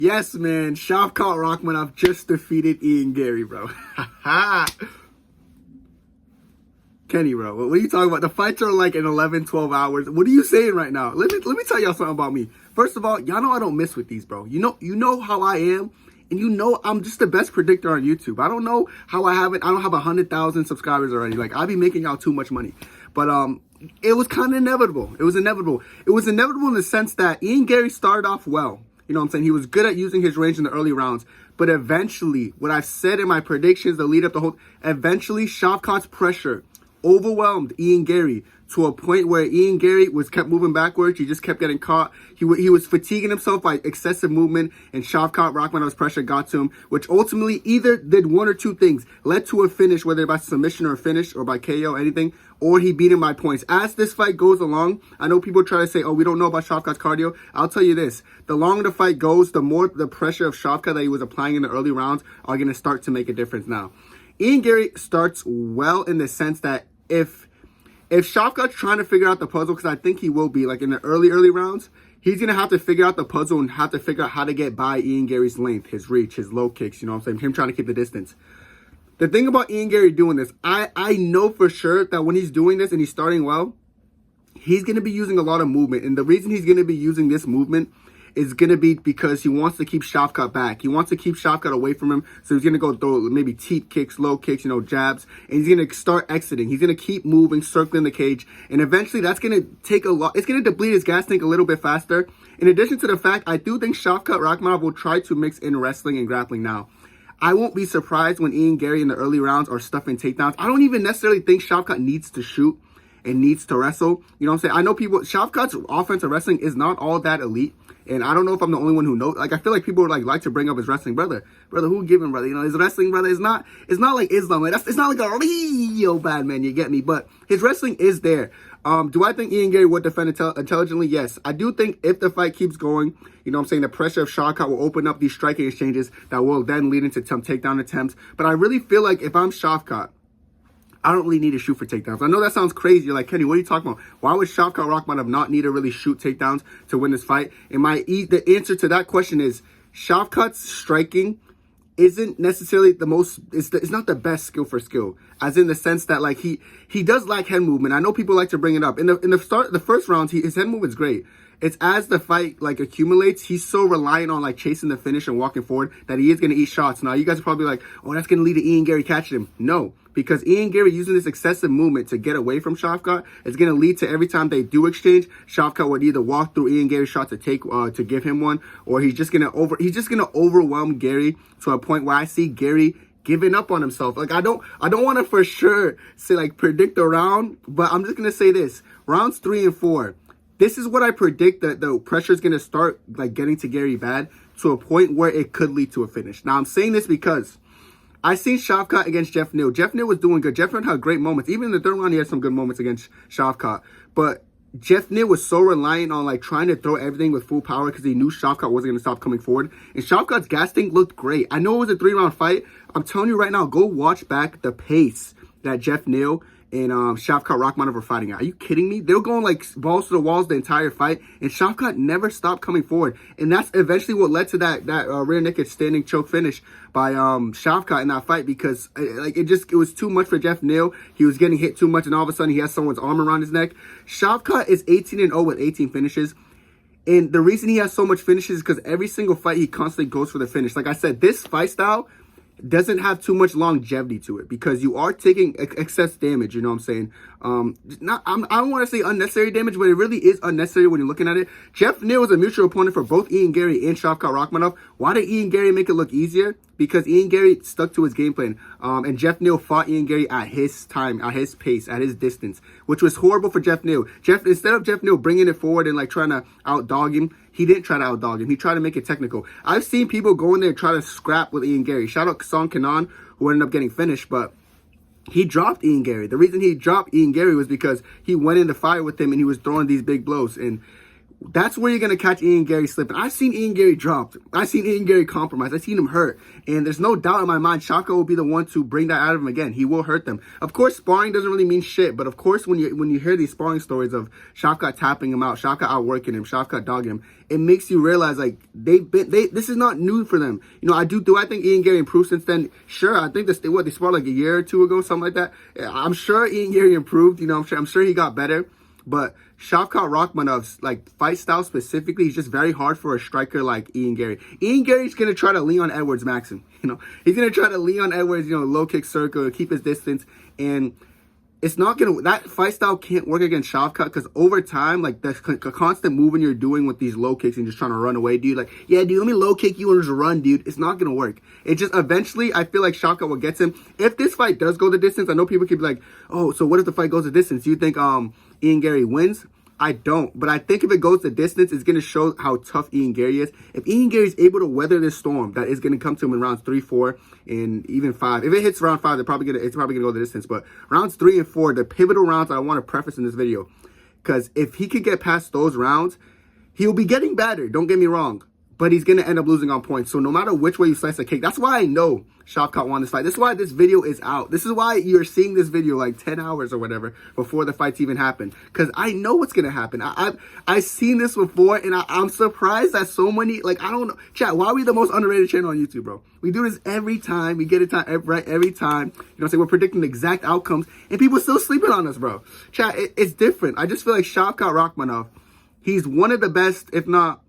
Yes, man. Shavkat Rakhmonov just defeated Ian Garry, bro. Kenny, bro, what are you talking about? The fights are like in 11, 12 hours. What are you saying right now? Let me tell y'all something about me. First of all, y'all know I don't miss with these, bro. You know how I am, and you know I'm just the best predictor on YouTube. I don't know how I don't have 100,000 subscribers already. Like, I be making y'all too much money. But it was kind of inevitable. It was inevitable. It was inevitable in the sense that Ian Garry started off well. You know what I'm saying? He was good at using his range in the early rounds. But eventually, what I've said in my predictions, the lead up the whole, eventually Shavkat's pressure overwhelmed Ian Garry to a point where Ian Garry kept moving backwards. He just kept getting caught. He was fatiguing himself by excessive movement, and Shavkat Rakhmonov's pressure got to him, which ultimately either did one or two things. Led to a finish, whether by submission or finish or by KO, anything, or he beat him by points. As this fight goes along, I know people try to say, oh, we don't know about Shavkat's cardio. I'll tell you this. The longer the fight goes, the more the pressure of Shavkat that he was applying in the early rounds are going to start to make a difference now. Ian Garry starts well in the sense that if Shavkat's trying to figure out the puzzle, because I think he will be, like in the early rounds, he's going to have to figure out the puzzle and have to figure out how to get by Ian Garry's length, his reach, his low kicks, you know what I'm saying? Him trying to keep the distance. The thing about Ian Garry doing this, I know for sure that when he's doing this and he's starting well, he's going to be using a lot of movement. And the reason he's going to be using this movement is going to be because he wants to keep Shavkat back. He wants to keep Shavkat away from him. So he's going to go throw maybe teep kicks, low kicks, jabs. And he's going to start exiting. He's going to keep moving, circling the cage. And eventually that's going to take a lot. It's going to deplete his gas tank a little bit faster. In addition to the fact, I do think Shavkat Rakhmonov will try to mix in wrestling and grappling now. I won't be surprised when Ian Garry in the early rounds are stuffing takedowns. I don't even necessarily think Shavkat needs to shoot and needs to wrestle. You know what I'm saying? I know Shavkat's offensive wrestling is not all that elite. And I don't know if I'm the only one who knows. Like, I feel like people would like to bring up his wrestling brother. Brother, who give him, brother? His wrestling brother is not like Islam. Like, it's not like a real bad man, you get me? But his wrestling is there. Do I think Ian Garry would defend intelligently? Yes. I do think if the fight keeps going, you know what I'm saying, the pressure of Shavkat will open up these striking exchanges that will then lead into some takedown attempts. But I really feel like if I'm Shavkat, I don't really need to shoot for takedowns. I know that sounds crazy. You're like, Kenny, what are you talking about? Why would Shavkat Rakhmonov not need to really shoot takedowns to win this fight? And the answer to that question is Shavkat's striking isn't necessarily the most, it's not the best skill for skill, as in the sense that like he does lack head movement. I know people like to bring it up. In the first rounds, his head movement's great. It's as the fight like accumulates, he's so reliant on like chasing the finish and walking forward that he is going to eat shots. Now you guys are probably like, oh, that's going to lead to Ian Garry catching him. No, because Ian Garry using this excessive movement to get away from Shavkat is going to lead to every time they do exchange, Shavkat would either walk through Ian Garry's shot to give him one, or he's just going to overwhelm Garry to a point where I see Garry giving up on himself. Like, I don't want to for sure say like predict a round, but I'm just going to say this. Rounds 3 and 4. This is what I predict that the pressure is going to start like getting to Garry bad to a point where it could lead to a finish. Now, I'm saying this because I seen Shavkat against Jeff Neal. Jeff Neal was doing good. Jeff Neal had great moments. Even in the third round, he had some good moments against Shavkat. But Jeff Neal was so reliant on like trying to throw everything with full power because he knew Shavkat wasn't going to stop coming forward. And Shavkat's gas tank looked great. I know it was a 3-round fight. I'm telling you right now, go watch back the pace that Jeff Neal and Shavkat Rakhmonov were fighting at. Are you kidding me? They were going like balls to the walls the entire fight, and Shavkat never stopped coming forward. And that's eventually what led to that rear naked standing choke finish by Shavkat in that fight, because it was too much for Jeff Neal. He was getting hit too much, and all of a sudden he has someone's arm around his neck. Shavkat is 18-0 with 18 finishes. And the reason he has so much finishes is because every single fight he constantly goes for the finish. Like I said, this fight style doesn't have too much longevity to it because you are taking excess damage, you know what I'm saying? I don't want to say unnecessary damage, but it really is unnecessary when you're looking at it. Jeff Neal was a mutual opponent for both Ian Garry and Shavkat Rakhmonov. Why did Ian Garry make it look easier? Because Ian Garry stuck to his game plan. And Jeff Neal fought Ian Garry at his time, at his pace, at his distance, which was horrible for Jeff Neal. Instead of Jeff Neal bringing it forward and like trying to outdog him, he didn't try to outdog him. He tried to make it technical. I've seen people go in there and try to scrap with Ian Garry. Shout out Song Kanan, who ended up getting finished, but he dropped Ian Garry. The reason he dropped Ian Garry was because he went in the fight with him and he was throwing these big blows. And That's where you're going to catch Ian Garry slipping. I've seen Ian Garry dropped. I've seen Ian Garry compromised. I've seen him hurt. And there's no doubt in my mind, Shavkat will be the one to bring that out of him again. He will hurt them. Of course, sparring doesn't really mean shit. But of course, when you hear these sparring stories of Shavkat tapping him out, Shavkat outworking him, Shavkat dogging him, it makes you realize, like, this is not new for them. You know, do I think Ian Garry improved since then? Sure. I think they sparred like a year or two ago, something like that. I'm sure Ian Garry improved. You know, I'm sure he got better. But Shavkat Rakhmonov's like fight style specifically is just very hard for a striker like Ian Garry. Ian Garry's gonna try to Leon Edwards max him. You know, he's gonna try to Leon Edwards, you know, low kick circle, keep his distance, and it's not gonna. That fight style can't work against Shavkat because over time, like the constant moving you're doing with these low kicks and just trying to run away, dude. Like, yeah, dude, let me low kick you and just run, dude. It's not gonna work. It just eventually, I feel like Shavkat will get him. If this fight does go the distance, I know people could be like, oh, so what if the fight goes the distance? Do you think Ian Garry wins? I don't, but I think if it goes the distance, it's going to show how tough Ian Garry is. If Ian Garry is able to weather this storm that is going to come to him in rounds 3, 4, and even 5, if it hits round 5, it's probably going to go the distance. But rounds 3 and 4, the pivotal rounds that I want to preface in this video, because if he could get past those rounds, he'll be getting better. Don't get me wrong, but he's going to end up losing on points. So no matter which way you slice the cake, that's why I know Shavkat won this fight. This is why this video is out. This is why you're seeing this video like 10 hours or whatever before the fights even happen. Because I know what's going to happen. I've seen this before, and I'm surprised that so many, like, I don't know. Chat, why are we the most underrated channel on YouTube, bro? We do this every time. We get it right every time. You know what I'm saying? We're predicting the exact outcomes, and people still sleeping on us, bro. Chat, it's different. I just feel like Shavkat Rakhmonov, he's one of the best, if not,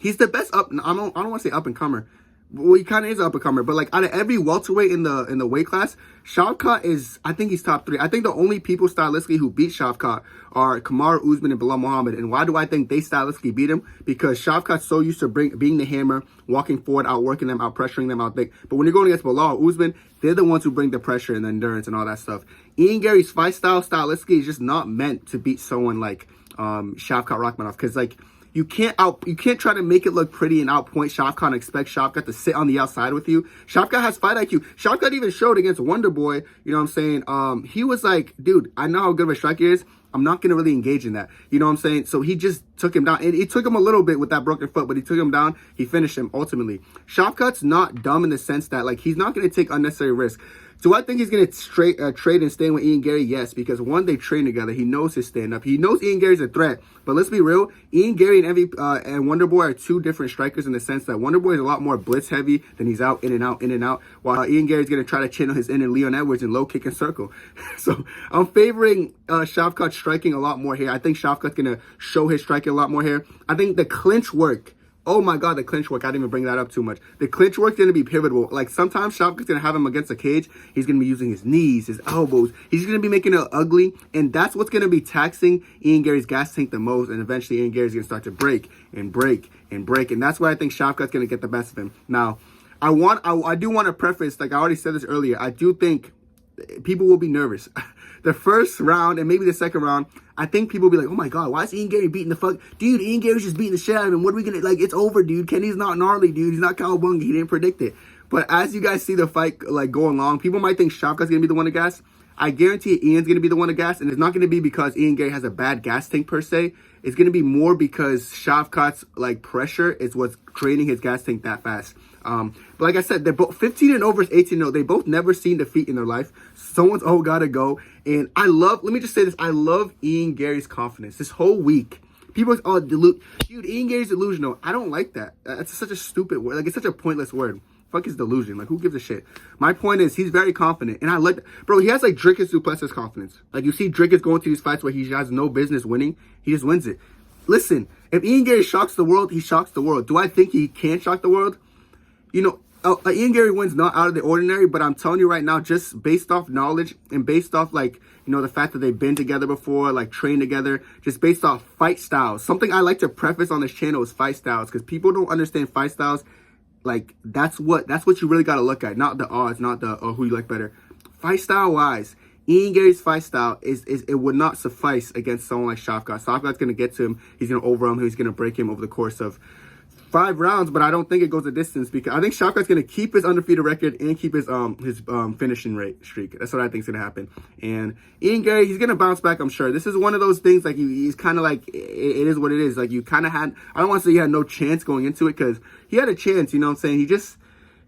he's the best I don't want to say up and comer. Well, he kind of is up and comer, but like out of every welterweight in the weight class, Shavkat is, I think he's top 3. I think the only people stylistically who beat Shavkat are Kamaru Usman and Bilal Muhammad. And why do I think they stylistically beat him? Because Shavkat's so used to being the hammer, walking forward, outworking them, out pressuring them, out thick. But when you're going against Bilal or Usman, they're the ones who bring the pressure and the endurance and all that stuff. Ian Garry's fight style stylistically is just not meant to beat someone like Shavkat Rakhmonov, because like, you can't try to make it look pretty and outpoint Shavkat and expect Shavkat to sit on the outside with you. Shavkat has fight IQ. Shavkat even showed against Wonder Boy, you know what I'm saying? He was like, dude, I know how good of a striker he is. I'm not going to really engage in that. You know what I'm saying? So he just took him down. And it took him a little bit with that broken foot, but he took him down. He finished him ultimately. Shavkat's not dumb in the sense that, like, he's not going to take unnecessary risks. Do I think he's going to trade and stay with Ian Garry? Yes, because one, they train together. He knows his stand-up. He knows Ian Garry's a threat. But let's be real, Ian Garry and Wonder Boy are two different strikers in the sense that Wonder Boy is a lot more blitz-heavy than he's out, in and out, in and out, while Ian Garry's going to try to channel his inner Leon Edwards and low kick and circle. So I'm favoring Shavkat striking a lot more here. I think Shavkat's going to show his striking a lot more here. I think the clinch work, oh my God, the clinch work. I didn't even bring that up too much. The clinch work's going to be pivotal. Like sometimes Shavkat's going to have him against the cage. He's going to be using his knees, his elbows. He's going to be making it ugly. And that's what's going to be taxing Ian Garry's gas tank the most. And eventually Ian Garry's going to start to break and break and break. And that's why I think Shavkat's going to get the best of him. Now, I do want to preface, like I already said this earlier, I do think people will be nervous. The first round and maybe the second round, I think people will be like, oh my God, why is Ian Garry beating the fuck? Dude, Ian Garry's just beating the shit out of him. What are we going to, like, it's over, dude. Kenny's not gnarly, dude. He's not cowabunga. He didn't predict it. But as you guys see the fight, like, go along, people might think Shavkat's going to be the one to gas. I guarantee Ian's going to be the one to gas. And it's not going to be because Ian Garry has a bad gas tank per se. It's going to be more because Shavkat's, like, pressure is what's draining his gas tank that fast. But like I said, they're both 15 and over, 18 and 0. They both never seen defeat in their life. Someone's gotta go. And let me just say this. I love Ian Garry's confidence. This whole week, people are, dude, Ian Garry's delusional. I don't like that. That's such a stupid word. Like, it's such a pointless word. Fuck his delusion. Like, who gives a shit? My point is, he's very confident. And I like that. Bro, he has, like, Dricus Duplessis confidence. Like, you see Dricus going to these fights where he has no business winning. He just wins it. Listen, if Ian Garry shocks the world, he shocks the world. Do I think he can shock the world? You know, Ian Garry wins not out of the ordinary, but I'm telling you right now, just based off knowledge and based off, like, you know, the fact that they've been together before, like, trained together, just based off fight styles. Something I like to preface on this channel is fight styles, because people don't understand fight styles. Like, that's what you really got to look at, not the odds, not the who you like better. Fight style wise, Ian Garry's fight style it would not suffice against someone like Shavkat. Shavkat's going to get to him. He's going to overwhelm him. He's going to break him over the course of 5 rounds, but I don't think it goes a distance because I think Shavkat's gonna keep his undefeated record and keep his finishing rate streak. That's what I think is gonna happen. And Ian Garry, he's gonna bounce back, I'm sure. This is one of those things like he's kind of like it is what it is. Like you kind of had, I don't want to say he had no chance going into it because he had a chance. You know what I'm saying?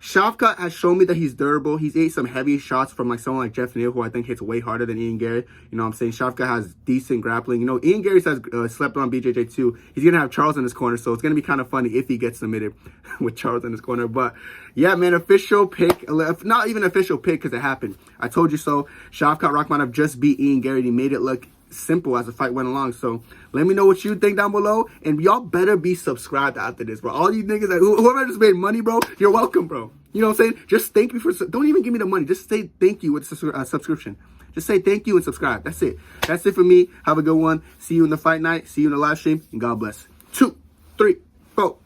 Shavkat has shown me that he's durable. He's ate some heavy shots from like someone like Jeff Neal, who I think hits way harder than Ian Garry. You know what I'm saying? Shavkat has decent grappling. You know, Ian Garry has slept on BJJ too. He's going to have Charles in his corner, so it's going to be kind of funny if he gets submitted with Charles in his corner. But yeah, man, official pick. Not even official pick because it happened. I told you so. Shavkat Rakhmonov just beat Ian Garry. He made it look simple as the fight went along. So let me know what you think down below, and y'all better be subscribed after this, bro. All you niggas, like, whoever just made money, bro, you're welcome, bro. You know what I'm saying? Just thank me for, don't even give me the money. Just say thank you with subscription. Just say thank you and subscribe. That's it. That's it for me. Have a good one. See you in the fight night. See you in the live stream, and God bless. 2, 3, 4.